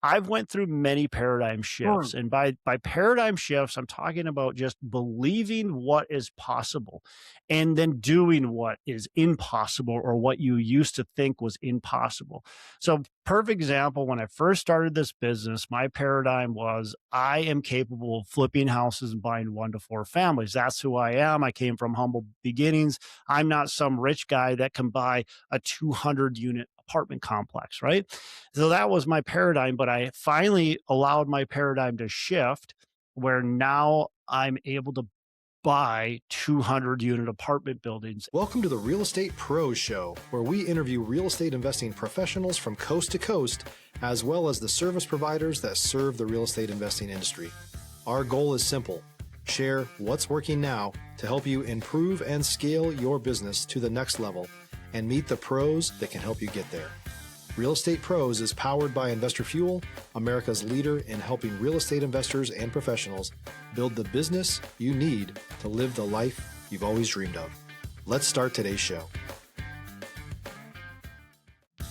I've went through many paradigm shifts, Mm. and by paradigm shifts, I'm talking about just believing what is possible and then doing what is impossible or what you used to think was impossible. So, perfect example, when I first started this business, my paradigm was I am capable of flipping houses and buying 1 to 4 families. That's who I am. I came from humble beginnings. I'm not some rich guy that can buy a 200 unit apartment complex, right? So that was my paradigm, but I finally allowed my paradigm to shift where now I'm able to buy 200 unit apartment buildings. Welcome to the Real Estate Pros Show, where we interview real estate investing professionals from coast to coast, as well as the service providers that serve the real estate investing industry. Our goal is simple: share what's working now to help you improve and scale your business to the next level and meet the pros that can help you get there. Real Estate Pros is powered by Investor Fuel, America's leader in helping real estate investors and professionals build the business you need to live the life you've always dreamed of. Let's start today's show.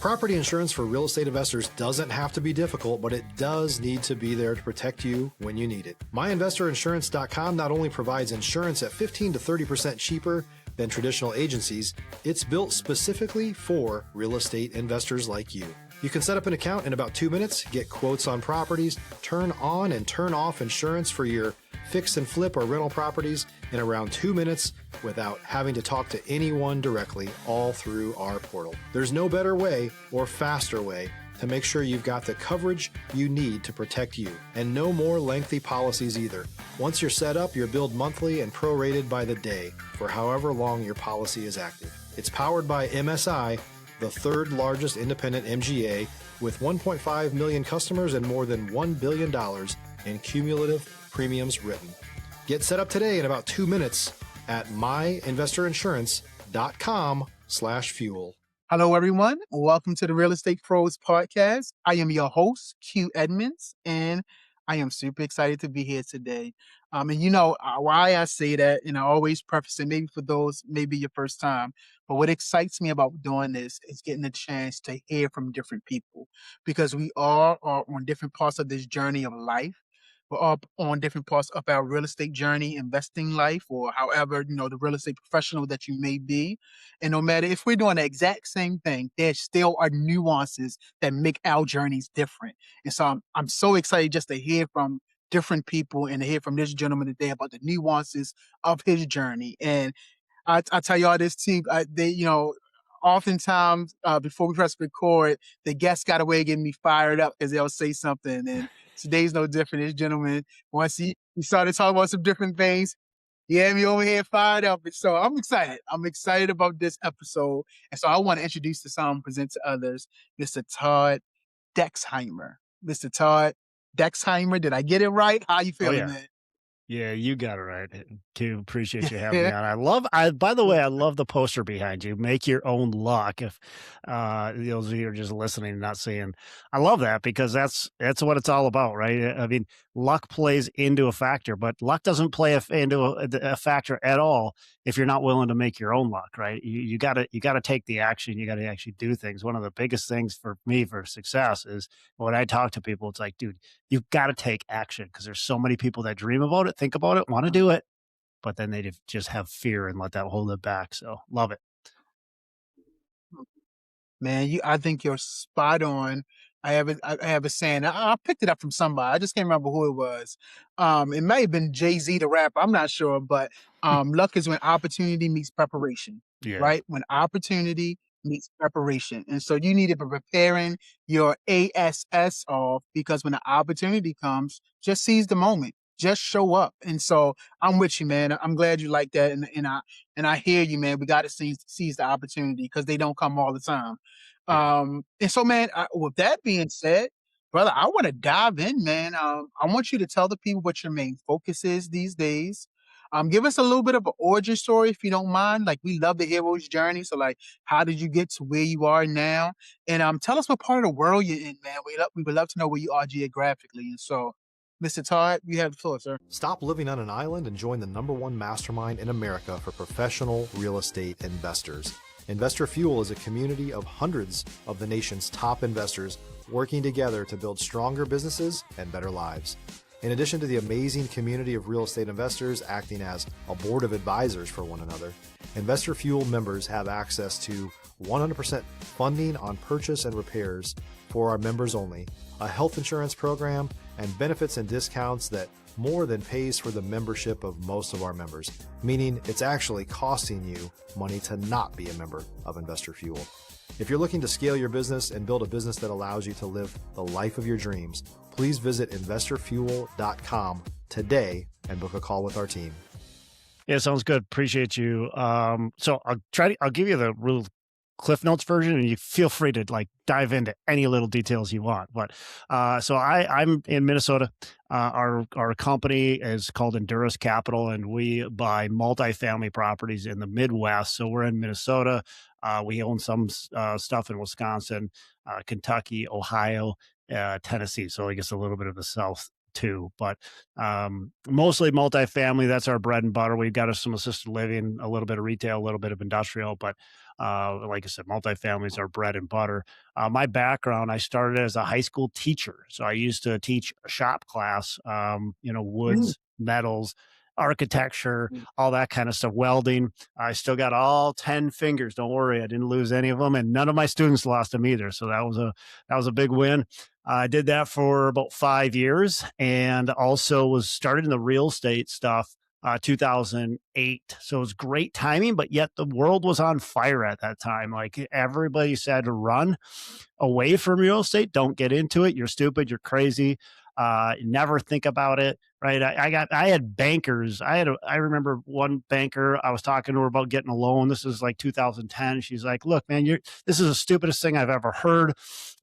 Property insurance for real estate investors doesn't have to be difficult, but it does need to be there to protect you when you need it. MyInvestorInsurance.com not only provides insurance at 15 to 30% cheaper than traditional agencies, it's built specifically for real estate investors like you. You can set up an account in about 2 minutes, get quotes on properties, turn on and turn off insurance for your fix and flip or rental properties in around 2 minutes without having to talk to anyone directly, all through our portal. There's no better way or faster way to make sure you've got the coverage you need to protect you, and no more lengthy policies either. Once you're set up, you're billed monthly and prorated by the day for however long your policy is active. It's powered by MSI, the third largest independent MGA, with 1.5 million customers and more than $1 billion in cumulative premiums written. Get set up today in about 2 minutes at myinvestorinsurance.com/fuel. Hello, everyone. Welcome to the Real Estate Pros Podcast. I am your host, Q Edmonds, and I am super excited to be here today. And you know why I say that, and I always preface it, maybe for those, maybe your first time, but what excites me about doing this is getting a chance to hear from different people, because we all are on different parts of this journey of life. We're all on different parts of our real estate journey, investing life, or however, the real estate professional that you may be. And no matter if we're doing the exact same thing, there still are nuances that make our journeys different. And so I'm so excited just to hear from different people and to hear from this gentleman today about the nuances of his journey. And I tell y'all this team, oftentimes before we press record, the guests got a way of getting me fired up because they'll say something. And today's no different. This gentleman, once he started talking about some different things, he had me over here fired up. And so I'm excited. I'm excited about this episode. And so I want to introduce to some, present to others, Mr. Todd Dexheimer. Mr. Todd Dexheimer, did I get it right? How you Oh, feeling, yeah. man? Yeah, you got it right. Q, appreciate you having me on. By the way, I love the poster behind you. Make your own luck. If those of you are just listening and not seeing, I love that because that's what it's all about, right? I mean, luck plays into a factor, but luck doesn't play into a factor at all if you're not willing to make your own luck, right? You gotta take the action. You got to actually do things. One of the biggest things for me for success is when I talk to people, it's like, dude, you've got to take action because there's so many people that dream about it, think about it, want to do it, but then they just have fear and let that hold it back. So love it. Man, I think you're spot on. I have a saying. I picked it up from somebody. I just can't remember who it was. It may have been Jay-Z, the rapper. I'm not sure, but luck is when opportunity meets preparation, Yeah. right? When opportunity meets preparation, and so you need to be preparing your ASS off, because when the opportunity comes, just seize the moment. Just show up. And so I'm with you, man. I'm glad you like that, and I hear you, man. We got to seize the opportunity because they don't come all the time. Yeah. And so, man, with that being said, brother, I want to dive in, man. I want you to tell the people what your main focus is these days. Give us a little bit of an origin story, if you don't mind. Like, we love the hero's journey. So, like, how did you get to where you are now? And tell us what part of the world you're in, man. We would love to know where you are geographically. And so, Mr. Todd, you have the floor, sir. Stop living on an island and join the #1 mastermind in America for professional real estate investors. Investor Fuel is a community of hundreds of the nation's top investors, working together to build stronger businesses and better lives. In addition to the amazing community of real estate investors acting as a board of advisors for one another, Investor Fuel members have access to 100% funding on purchase and repairs for our members only, a health insurance program, and benefits and discounts that more than pays for the membership of most of our members, meaning it's actually costing you money to not be a member of Investor Fuel. If you're looking to scale your business and build a business that allows you to live the life of your dreams, please visit investorfuel.com today and book a call with our team. Yeah, sounds good. Appreciate you. So I'll give you the real Cliff Notes version, and you feel free to like dive into any little details you want. But so I'm in Minnesota. Our company is called Endurus Capital, and we buy multifamily properties in the Midwest. So we're in Minnesota. We own some stuff in Wisconsin, Kentucky, Ohio, Tennessee. So I guess a little bit of the South too, but mostly multifamily. That's our bread and butter. We've got some assisted living, a little bit of retail, a little bit of industrial, but like I said, multifamily is our bread and butter. My background, I started as a high school teacher. So I used to teach a shop class, Mm, woods, metals, architecture, mm. all that kind of stuff, welding. I still got all 10 fingers. Don't worry. I didn't lose any of them, and none of my students lost them either. So that was a big win. I did that for about 5 years, and also was started in the real estate stuff 2008. So it was great timing, but yet the world was on fire at that time. Like everybody said to run away from real estate. Don't get into it. You're stupid. You're crazy. Never think about it. Right. I had bankers. I remember one banker, I was talking to her about getting a loan. This is like 2010. She's like, look, man, this is the stupidest thing I've ever heard.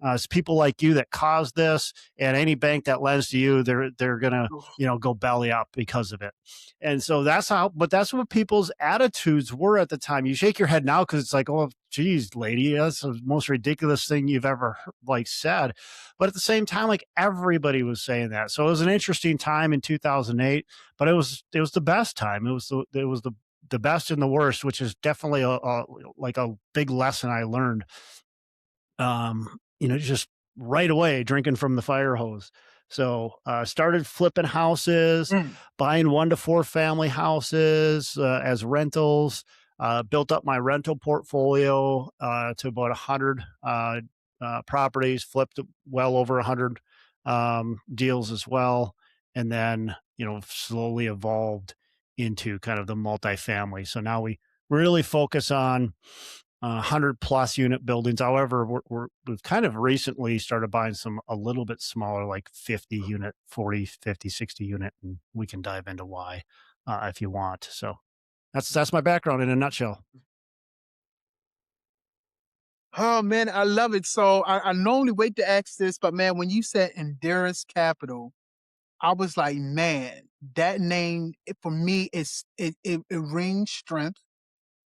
It's people like you that caused this, and any bank that lends to you, they're going to, go belly up because of it. And so that's what people's attitudes were at the time. You shake your head now because it's like, oh, geez, lady, that's the most ridiculous thing you've ever like said. But at the same time, like everybody was saying that. So it was an interesting time in 2008, but it was the best time. It was the best and the worst, which is definitely like a big lesson I learned. Just right away drinking from the fire hose. So started flipping houses, Mm. buying 1 to 4 family houses as rentals. Built up my rental portfolio to about 100 properties, flipped well over 100 deals as well, and then slowly evolved into kind of the multifamily. So now we really focus on 100 plus unit buildings. However, we've kind of recently started buying some a little bit smaller, like 50 unit, 40, 50, 60 unit, and we can dive into why if you want. So that's my background in a nutshell. Oh man, I love it. So I normally wait to ask this, but man, when you said Endurus Capital, I was like, man, that name for me it rings strength.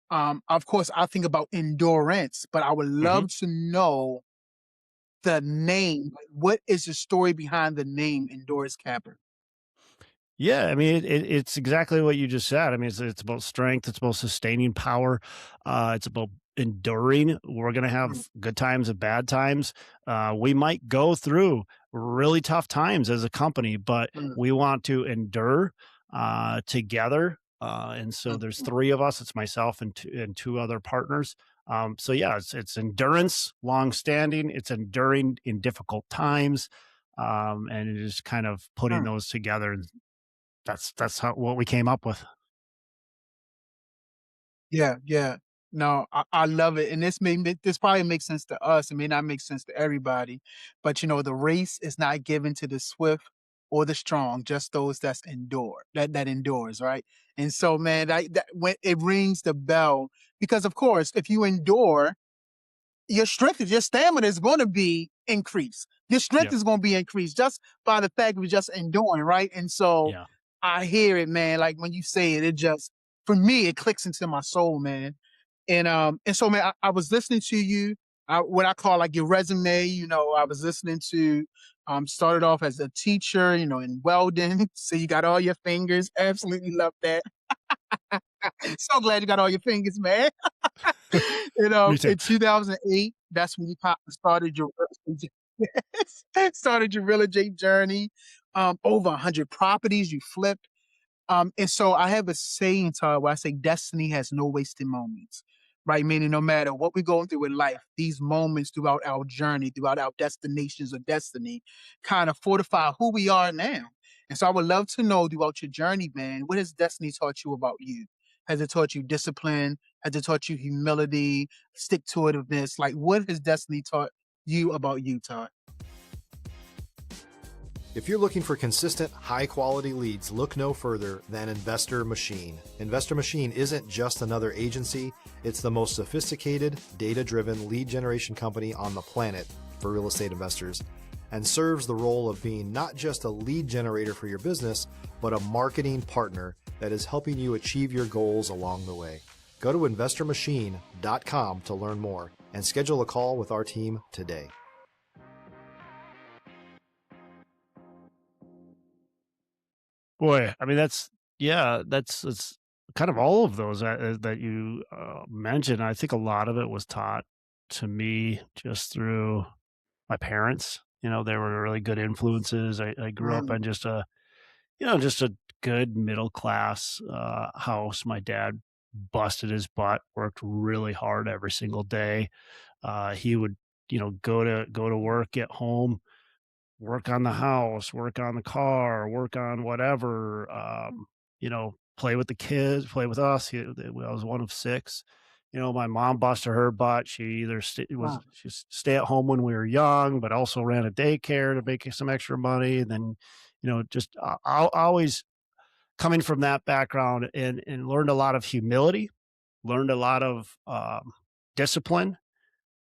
Of course, I think about endurance, but I would Mhm. love to know the name. Like, what is the story behind the name Endurus Capital? Yeah, I mean, it's exactly what you just said. I mean, it's about strength, it's about sustaining power, it's about enduring. We're gonna Mm, have good times and bad times. We might go through really tough times as a company, but mm, we want to endure together. And so mm, there's mm, 3 of us. It's myself and two other partners. So yeah, it's endurance, long standing. It's enduring in difficult times, and it is kind of putting mm. those together. That's what we came up with. Yeah, yeah. No, I love it. And this probably makes sense to us. It may not make sense to everybody, but the race is not given to the swift or the strong, just those that endures, right? And so, man, that when it rings the bell, because of course, if you endure, your stamina is going to be increased. Your strength Yep. is going to be increased just by the fact of just enduring, right? And so Yeah. I hear it, man. Like when you say it, it just for me it clicks into my soul, man. And so man, I was listening to you, what I call like your resume. I was listening to started off as a teacher, in welding. So you got all your fingers. Absolutely love that. So glad you got all your fingers, man. Me too. In 2008, that's when you started your Started your real estate journey. Over 100 properties you flipped. And so I have a saying, Todd, where I say destiny has no wasted moments, right? Meaning no matter what we're going through in life, these moments throughout our journey, throughout our destinations or destiny, kind of fortify who we are now. And so I would love to know throughout your journey, man, what has destiny taught you about you? Has it taught you discipline? Has it taught you humility, stick to itiveness? Like, what has destiny taught you about you, Todd? If you're looking for consistent, high-quality leads, look no further than Investor Machine. Investor Machine isn't just another agency, it's the most sophisticated, data-driven lead generation company on the planet for real estate investors, and serves the role of being not just a lead generator for your business, but a marketing partner that is helping you achieve your goals along the way. Go to investormachine.com to learn more and schedule a call with our team today. Boy, I mean, that's kind of all of those that you mentioned. I think a lot of it was taught to me just through my parents. They were really good influences. I grew up Mm, in just a good middle class house. My dad busted his butt, worked really hard every single day. He would, go to work, get home, work on the house, work on the car, work on whatever, play with the kids, play with us. I was one of six. My mom busted her butt. She either mm, she's stay at home when we were young, but also ran a daycare to make some extra money. And then, just always coming from that background and learned a lot of humility, learned a lot of discipline.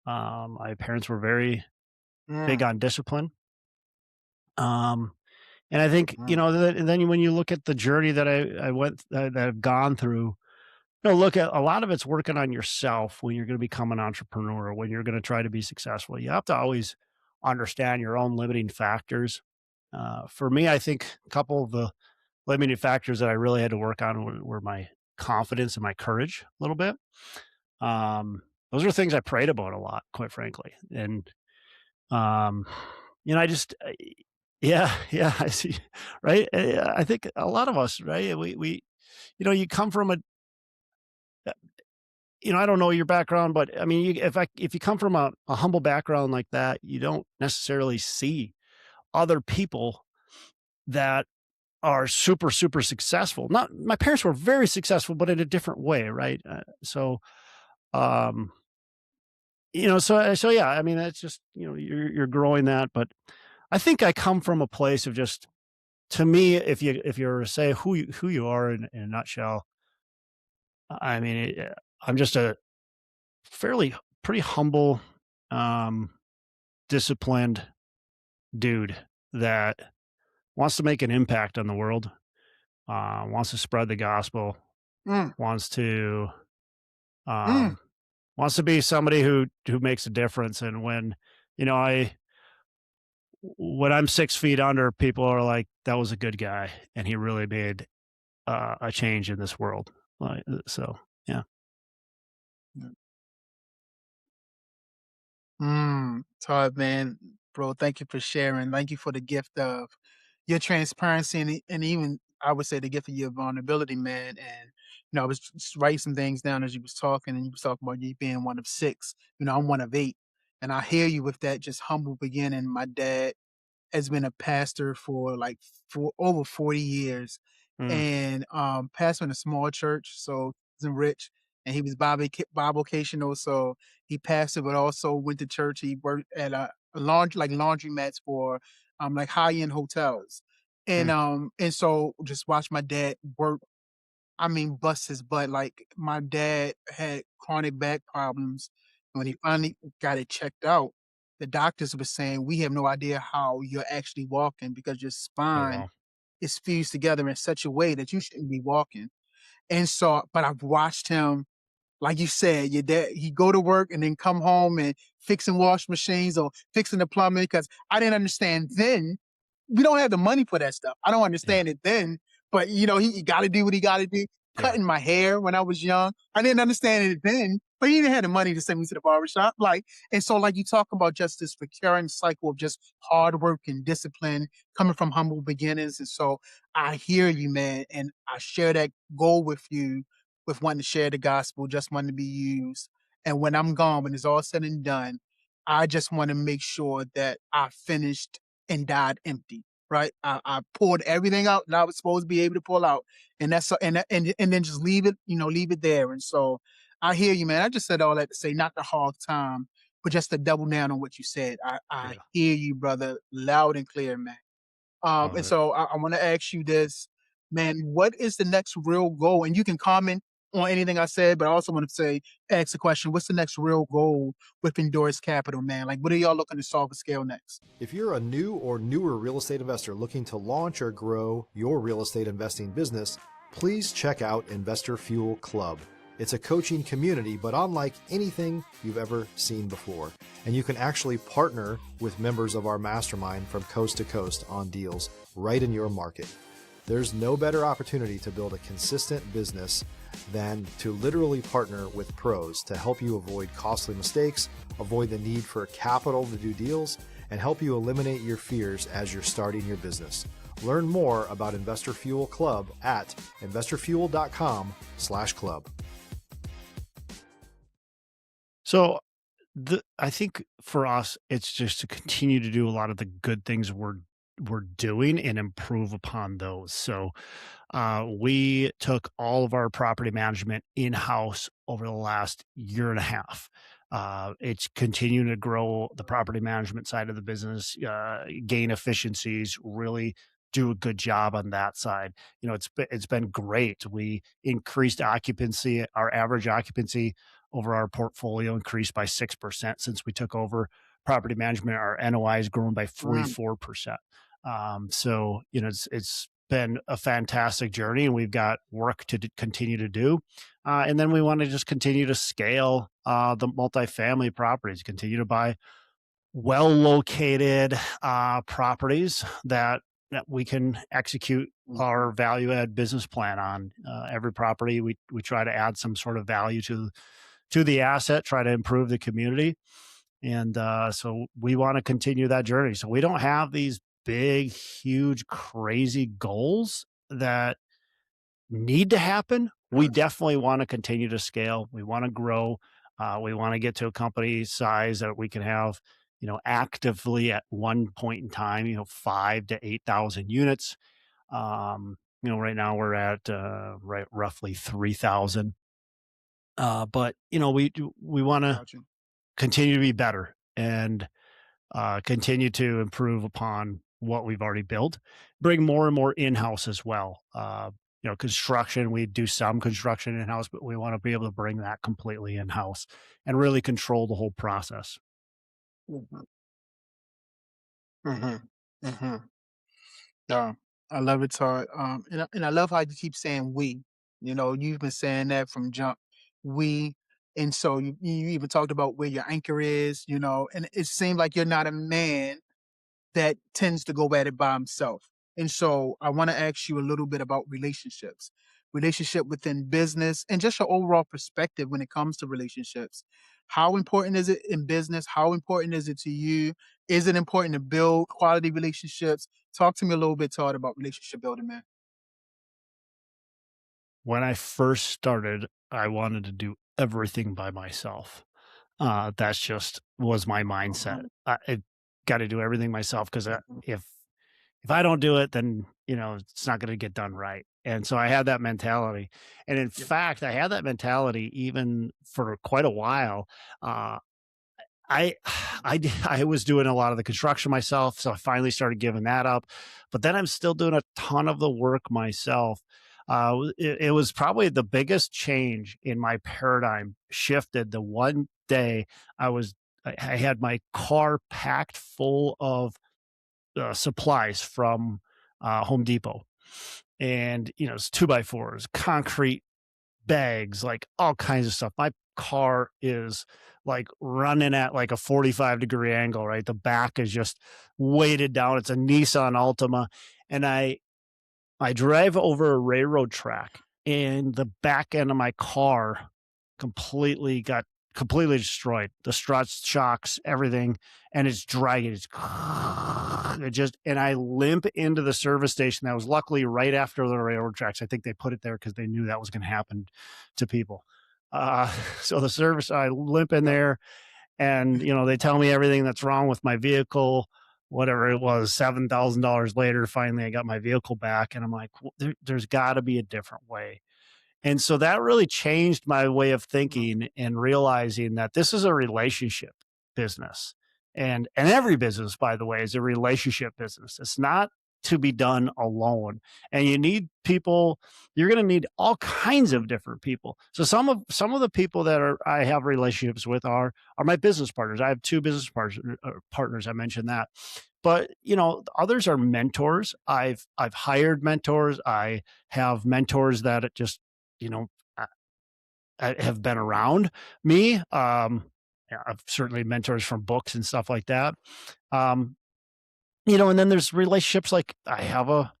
My parents were very big mm, on discipline. Um, And I think, mm. then when you look at the journey that I went that I've gone through, look at a lot of it's working on yourself when you're going to become an entrepreneur, when you're going to try to be successful. You have to always understand your own limiting factors. For me, I think a couple of the limiting factors that I really had to work on were my confidence and my courage a little bit. Those are things I prayed about a lot, quite frankly. And um, I just, yeah, yeah, I see, right? I think a lot of us, right? You come from uh, I don't know your background, but I mean, if you come from a humble background like that, you don't necessarily see other people that are super, super successful. Not my parents were very successful, but in a different way, right? Um, so yeah, I mean, that's just you're growing that, but I think I come from a place of just to me, if you were to say who you are in a nutshell, I mean, I'm just a fairly pretty humble, um, disciplined dude that wants to make an impact on the world, wants to spread the gospel, Mm, wants to mm. um, wants to be somebody who makes a difference. And I when I'm 6 feet under, people are like, "That was a good guy, and he really made a change in this world." So yeah. Todd, man, bro, thank you for sharing. Thank you for the gift of your transparency and even I would say the gift of your vulnerability, man. And I was just writing some things down as you was talking, and you was talking about you being one of six. I'm one of eight, and I hear you with that just humble beginning. My dad has been a pastor for like for over 40 years Mm, and pastor in a small church, so he wasn't rich, and he was bivocational, so he pastored but also went to church. He worked at a laundromats for like high-end hotels. mm. And so just watch my dad work, I mean, bust his butt. Like my dad had chronic back problems. When he finally got it checked out, the doctors were saying, "We have no idea how you're actually walking because your Oh, spine wow. is fused together in such a way that you shouldn't be walking." And so, but I've watched him, like you said, your dad, he go to work and then come home and fixing wash machines or fixing the plumbing because I didn't understand then. We don't have the money for that stuff. I don't Yeah, understand it then, but he got to do what he got to do. yeah. Cutting my hair when I was young, I didn't understand it then, but he didn't have the money to send me to the barbershop. Like, and so like you talk about just this recurring cycle of just hard work and discipline coming from humble beginnings. And so I hear you, man, and I share that goal with you with wanting to share the gospel, just wanting to be used. And when I'm gone, when it's all said and done, I just want to make sure that I finished and died empty. Right, I poured everything out that I was supposed to be able to pull out, and and then just leave it, leave it there. And so I hear you, man. I just said all that to say not to hog time, but just to double down on what you said. I Yeah. hear you, brother, loud and clear, man. And Uh, so I want to ask you this, man. What is the next real goal? And you can comment on anything I said, but I also want to ask the question: what's the next real goal with Endurus Capital, man? Like, what are y'all looking to solve or scale next? If you're a new or newer real estate investor looking to launch or grow your real estate investing business, please check out Investor Fuel Club. It's a coaching community, but unlike anything you've ever seen before. And you can actually partner with members of our mastermind from coast to coast on deals right in your market. There's no better opportunity to build a consistent business than to literally partner with pros to help you avoid costly mistakes, avoid the need for capital to do deals, and help you eliminate your fears as you're starting your business. Learn more about Investor Fuel Club at investorfuel.com/club. so I think for us, it's just to continue to do a lot of the good things we're doing and improve upon those. So we took all of our property management in house over the last year and a half. It's continuing to grow the property management side of the business, gain efficiencies, really do a good job on that side. It's been great. We increased occupancy. Our average occupancy over our portfolio increased by 6% since we took over property management. Our NOI has grown by Mm, 44%. So it's been a fantastic journey, and we've got work to continue to do. And then we want to just continue to scale the multifamily properties, continue to buy well located properties that we can execute mhm, our value add business plan on. Every property we try to add some sort of value to the asset, try to improve the community. And so we want to continue that journey. So we don't have these big, huge, crazy goals that need to happen. We gotcha. definitely want to continue to scale. We want to grow. We want to get to a company size that we can have, actively at one point in time, 5 to 8,000 units. Right now we're at roughly 3,000. But we want to Gotcha. continue to be better and continue to improve upon what we've already built, bring more and more in-house as well. Construction, we do some construction in-house, but we want to be able to bring that completely in-house and really control the whole process. Mhm, mhm, mhm. Yeah, I love it, Todd. And I love how you keep saying we. You've been saying that from jump. We, and so you even talked about where your anchor is. And it seemed like you're not a man that tends to go at it by himself. And so I want to ask you a little bit about relationship within business, and just your overall perspective when it comes to relationships. How important is it in business? How important is it to you? Is it important to build quality relationships? Talk to me a little bit, Todd, about relationship building, man. When I first started, I wanted to do everything by myself. That's just was my mindset. Mhm, I got to do everything myself because mhm, if I don't do it, then it's not going to get done right. And so I had that mentality. And in yep, fact, I had that mentality even for quite a while. Uh, I I was doing a lot of the construction myself, so I finally started giving that up. But then I'm still doing a ton of the work myself. It was probably the biggest change in my paradigm shifted the one day I had my car packed full of supplies from Home Depot, and it's 2x4s, concrete bags, like all kinds of stuff. My car is like running at like a 45-degree angle, right? The back is just weighted down. It's a Nissan Altima. And I drive over a railroad track, and the back end of my car completely destroyed. The struts, shocks, everything, and it's dragging. And I limp into the service station that was luckily right after the railroad tracks. I think they put it there because they knew that was going to happen to people. So I limp in there, and they tell me everything that's wrong with my vehicle. Whatever it was, $7,000 later, finally I got my vehicle back, and I'm like, there's got to be a different way. And so that really changed my way of thinking and realizing that this is a relationship business. And every business, by the way, is a relationship business. It's not to be done alone. And you need people, you're going to need all kinds of different people. So some of the people that I have relationships with are my business partners. I have two business partners. I mentioned that. But others are mentors. I've hired mentors. I have mentors that it just you know, uh, have been around me. Yeah, I've certainly mentors from books and stuff like that. Um, and then there's relationships like I have a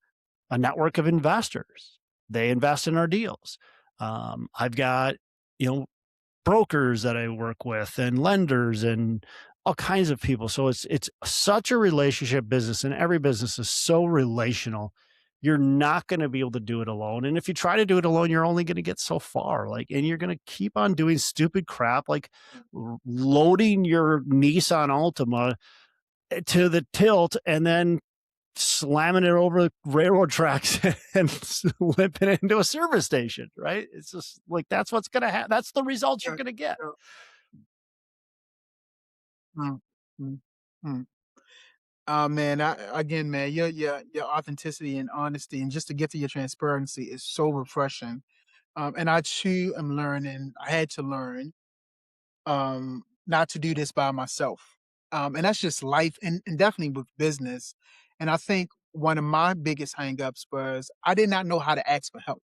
network of investors. They invest in our deals. I've got, you know, brokers that I work with and lenders and all kinds of people. So it's such a relationship business, and every business is so relational. You're not going to be able to do it alone. And if you try to do it alone, you're only going to get so far. And you're going to keep on doing stupid crap like loading your Nissan Altima to the tilt and then slamming it over railroad tracks and limping it into a service station, right? It's just like, that's what's going to happen. That's the results you're Yeah, going to get. yeah. Mm, mm, mm. Man, again, man, your authenticity and honesty, and just to get to your transparency is so refreshing. And I too am learning. I had to learn not to do this by myself. And that's just life, and definitely with business. And I think one of my biggest hangups was I did not know how to ask for help.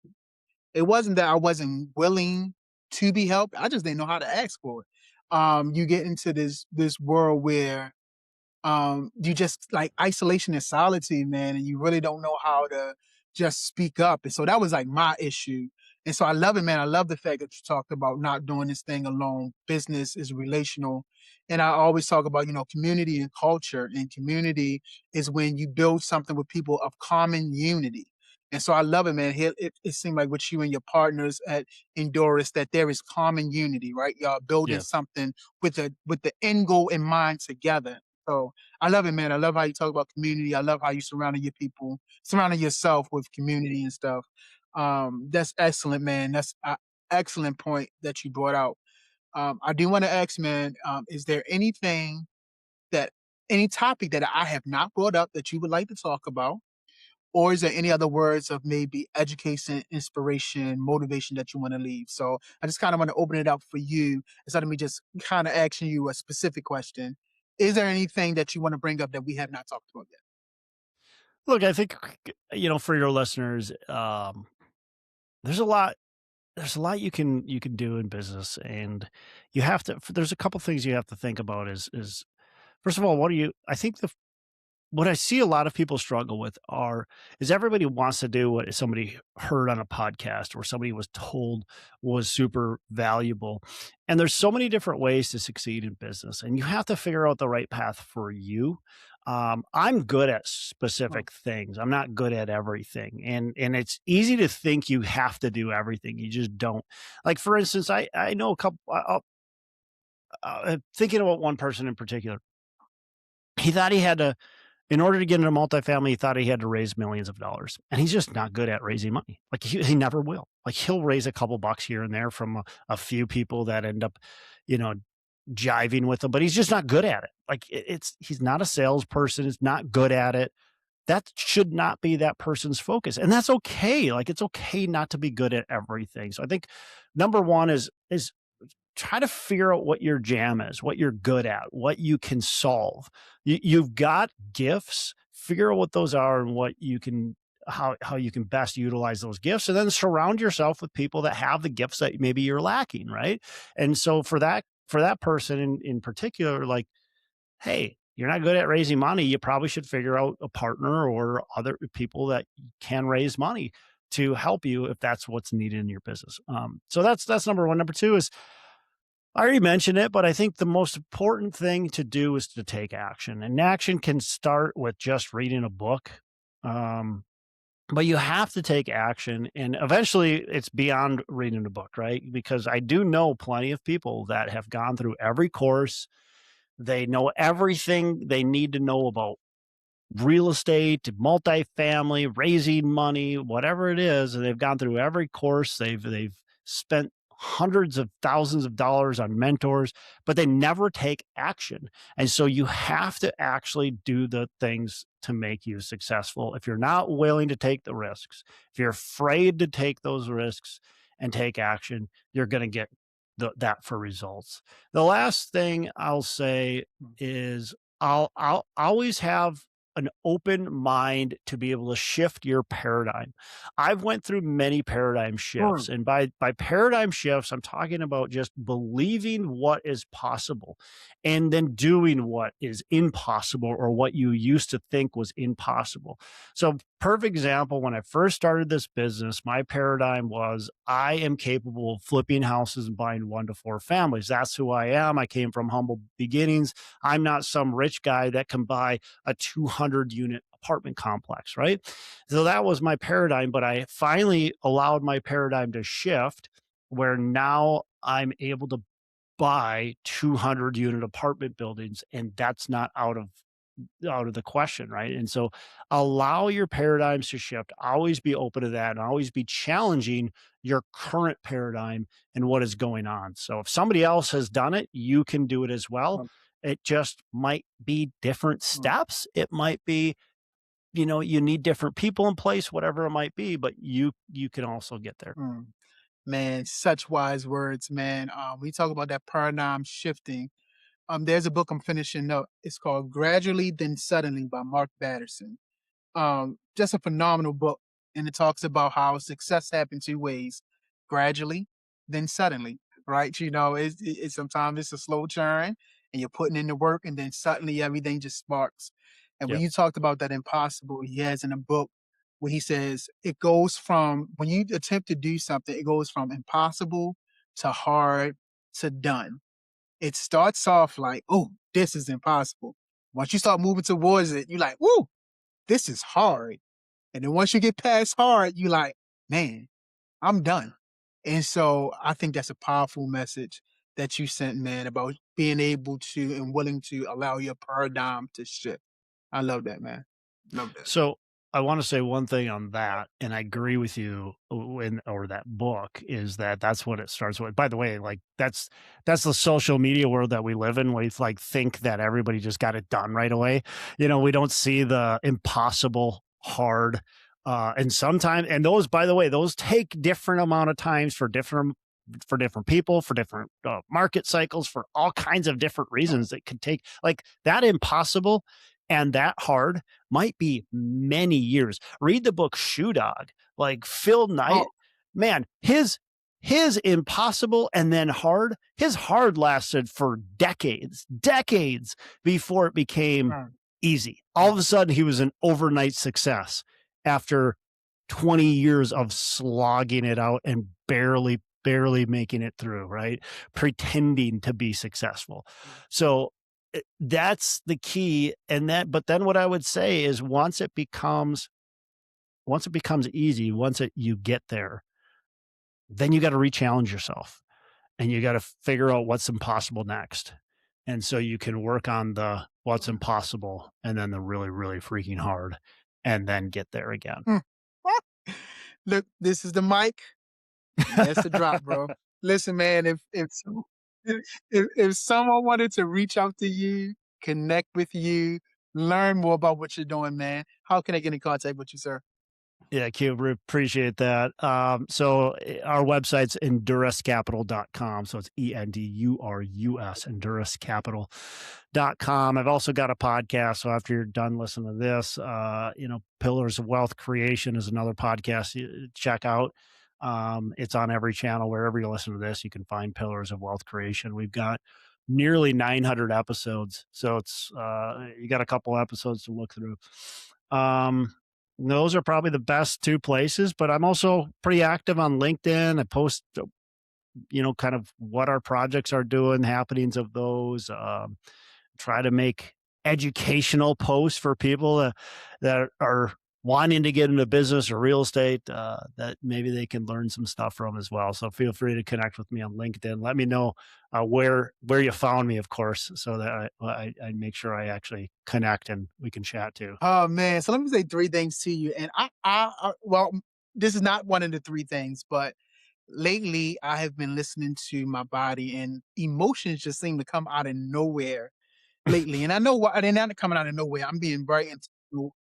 It wasn't that I wasn't willing to be helped. I just didn't know how to ask for it. You get into this world where you just like isolation and solitude, man, and you really don't know how to just speak up. And so that was like my issue. And so I love it, man. I love the fact that you talked about not doing this thing alone. Business is relational. And I always talk about, community and culture. And community is when you build something with people of common unity. And so I love it, man. It seemed like with you and your partners at Endurus that there is common unity, right? Y'all building Yeah. something with the end goal in mind together. So I love it, man. I love how you talk about community. I love how you surrounding yourself with community and stuff. That's excellent, man. That's an excellent point that you brought out. I do want to ask, man, is there that any topic that I have not brought up that you would like to talk about? Or is there any other words of maybe education, inspiration, motivation that you want to leave? So I just kind of want to open it up for you instead of me just kind of asking you a specific question. Is there anything that you want to bring up that we have not talked about yet? Look, I think, for your listeners, there's a lot, you can do in business, and there's a couple things you have to think about is first of all, I think what I see a lot of people struggle with is everybody wants to do what somebody heard on a podcast or somebody was told was super valuable. And there's so many different ways to succeed in business, and you have to figure out the right path for you. I'm good at Oh, specific things. I'm not good at everything. And it's easy to think you have to do everything. You just don't. Like, for instance, I know a couple, thinking about one person in particular. He thought he had to In order to get into multifamily, he thought he had to raise millions of dollars, and he's just not good at raising money. Like, he never will. Like, he'll raise a couple bucks here and there from a few people that end up, you know, jiving with him, but he's just not good at it. Like, he's not a salesperson. He's not good at it. That should not be that person's focus, and that's okay. Like, it's okay not to be good at everything. So I think number one is try to figure out what your jam is, what you're good at, what you can solve. You've got gifts, figure out what those are and what you can, how you can best utilize those gifts, and then surround yourself with people that have the gifts that maybe you're lacking, right? And so for that person in particular, like, hey, you're not good at raising money. You probably should figure out a partner or other people that can raise money. to help you if that's what's needed in your business. So that's number one. Number two is, I already mentioned it, but I think the most important thing to do is to take action. And action can start with just reading a book. Um, but you have to take action, and eventually it's beyond reading a book, right? Because I do know plenty of people that have gone through every course. They know everything they need to know about real estate, multifamily, raising money, whatever it is, and they've gone through every course. They've spent hundreds of thousands of dollars on mentors, but they never take action. And so you have to actually do the things to make you successful. If you're not willing to take the risks, if you're afraid to take those risks and take action, you're going to get that for results. The last thing I'll say is I'll always have an open mind to be able to shift your paradigm. I've went through many paradigm shifts, Mm, and by paradigm shifts, I'm talking about just believing what is possible and then doing what is impossible or what you used to think was impossible. So, perfect example, when I first started this business, my paradigm was I am capable of flipping houses and buying 1 to 4 families. That's who I am. I came from humble beginnings. I'm not some rich guy that can buy a 200 unit apartment complex, right? So that was my paradigm, but I finally allowed my paradigm to shift where now I'm able to buy 200 unit apartment buildings, and that's not out of the question, right? And so allow your paradigms to shift. Always be open to that and always be challenging your current paradigm and what is going on. So if somebody else has done it, you can do it as well. mm, It just might be different mm, steps. It might be, you need different people in place, whatever it might be, but you can also get there. mm. Man, such wise words, man. We talk about that paradigm shifting. There's a book I'm finishing up. It's called Gradually Then Suddenly by Mark Batterson. Just a phenomenal book. And it talks about how success happens 2 ways: gradually, then suddenly, right? It's sometimes it's a slow churn and you're putting in the work, and then suddenly everything just sparks. And when Yep. you talked about that impossible, he has in a book where he says it goes from when you attempt to do something, it goes from impossible to hard to done. It starts off like, oh, this is impossible. Once you start moving towards it, you're like, woo, this is hard. And then once you get past hard, you like, man, I'm done. And so I think that's a powerful message that you sent, man, about being able to and willing to allow your paradigm to shift. I love that, man. Love that. So I want to say one thing on that, and I agree with you or that book is that's what it starts with. By the way, like that's the social media world that we live in. We like think that everybody just got it done right away. We don't see the impossible hard. And sometimes, and those, by the way, those take different amount of times for different people, for different market cycles, for all kinds of different reasons that could take like that impossible and that hard might be many years. Read the book Shoe Dog, like Phil Knight, Oh, man, his impossible and then hard, his hard lasted for decades before it became mm, easy. All mm, of a sudden he was an overnight success after 20 years of slogging it out and barely making it through, right? Pretending to be successful. So that's the key. But then what I would say is once it becomes easy, you get there, then you got to re-challenge yourself and you got to figure out what's impossible next. And so you can work on the what's impossible and then the really, really freaking hard and then get there again. mm. Look, this is the mic. That's the drop, bro. Listen, man, if someone wanted to reach out to you, connect with you, learn more about what you're doing, man, how can I get in contact with you, sir? Yeah, Q, appreciate that. So our website's enduruscapital.com. So it's Endurus, enduruscapital.com. I've also got a podcast. So after you're done listening to this, Pillars of Wealth Creation is another podcast you check out. It's on every channel. Wherever you listen to this, you can find Pillars of Wealth Creation. We've got nearly 900 episodes. So it's, you got a couple episodes to look through. Um, those are probably the best two places, but I'm also pretty active on LinkedIn. I post, kind of what our projects are doing, happenings of those, try to make educational posts for people that are wanting to get into business or real estate, that maybe they can learn some stuff from as well. So feel free to connect with me on LinkedIn. Let me know where you found me, of course, so that I make sure I actually connect and we can chat too. Oh man, so let me say three things to you. And well, this is not one of the three things, but lately I have been listening to my body, and emotions just seem to come out of nowhere lately. And I know why they're not coming out of nowhere. I'm being very intentional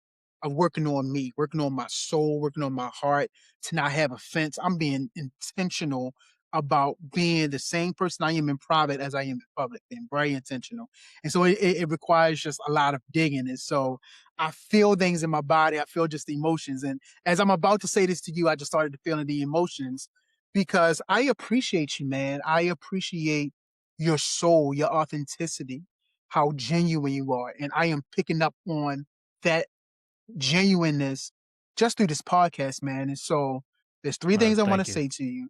of working on me, working on my soul, working on my heart to not have offense. I'm being intentional about being the same person I am in private as I am in public, being very intentional. And so it requires just a lot of digging. And so I feel things in my body. I feel just the emotions. And as I'm about to say this to you, I just started feeling the emotions because I appreciate you, man. I appreciate your soul, your authenticity, how genuine you are. And I am picking up on that genuineness just through this podcast, man. And so there's three things I want to Thank you. say to you.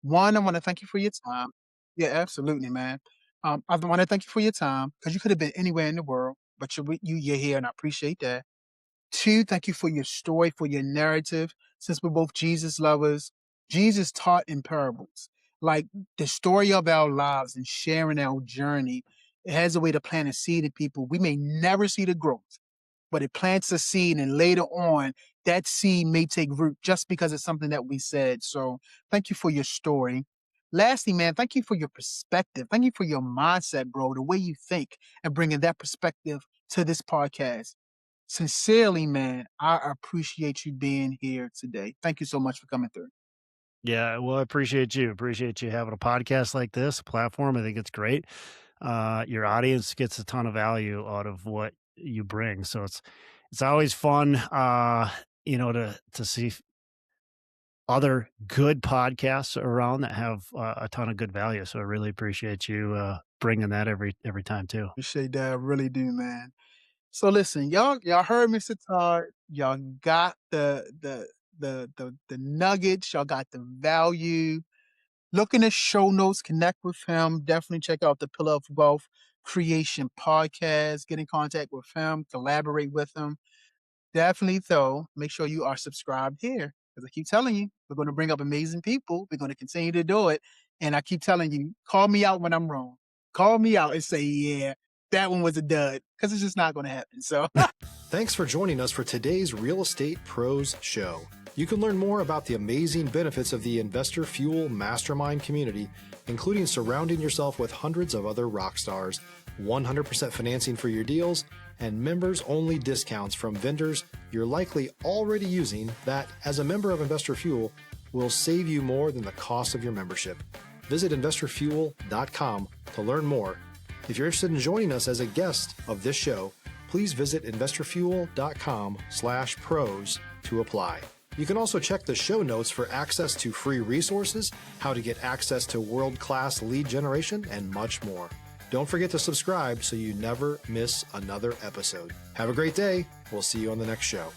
One, I want to thank you for your time. Yeah, absolutely, man. I want to thank you for your time because you could have been anywhere in the world, but you're here, and I appreciate that. Two, thank you for your story, for your narrative. Since we're both Jesus lovers, Jesus taught in parables. Like the story of our lives and sharing our journey, it has a way to plant a seed in people. We may never see the growth, but it plants a seed, and later on, that seed may take root just because it's something that we said. So thank you for your story. Lastly, man, thank you for your perspective. Thank you for your mindset, bro, the way you think and bringing that perspective to this podcast. Sincerely, man, I appreciate you being here today. Thank you so much for coming through. Yeah, well, I appreciate you. Appreciate you having a podcast like this, a platform. I think it's great. Your audience gets a ton of value out of what you bring. So it's always fun, to see other good podcasts around that have a ton of good value. So I really appreciate you bringing that every time too. Appreciate that. I really do, man. So listen, y'all heard Mr. Todd. Y'all got the nuggets. Y'all got the value. Look in the show notes. Connect with him. Definitely check out the Pillar of Wealth Creation podcast. Get in contact with him. Collaborate with him. Definitely, though, make sure you are subscribed here. Because I keep telling you, we're going to bring up amazing people. We're going to continue to do it. And I keep telling you, call me out when I'm wrong. Call me out and say, yeah, that one was a dud. Because it's just not going to happen. So Thanks for joining us for today's Real Estate Pros Show. You can learn more about the amazing benefits of the Investor Fuel Mastermind community, including surrounding yourself with hundreds of other rock stars, 100% financing for your deals, and members-only discounts from vendors you're likely already using that, as a member of Investor Fuel, will save you more than the cost of your membership. Visit investorfuel.com to learn more. If you're interested in joining us as a guest of this show, please visit investorfuel.com/pros to apply. You can also check the show notes for access to free resources, how to get access to world-class lead generation, and much more. Don't forget to subscribe so you never miss another episode. Have a great day. We'll see you on the next show.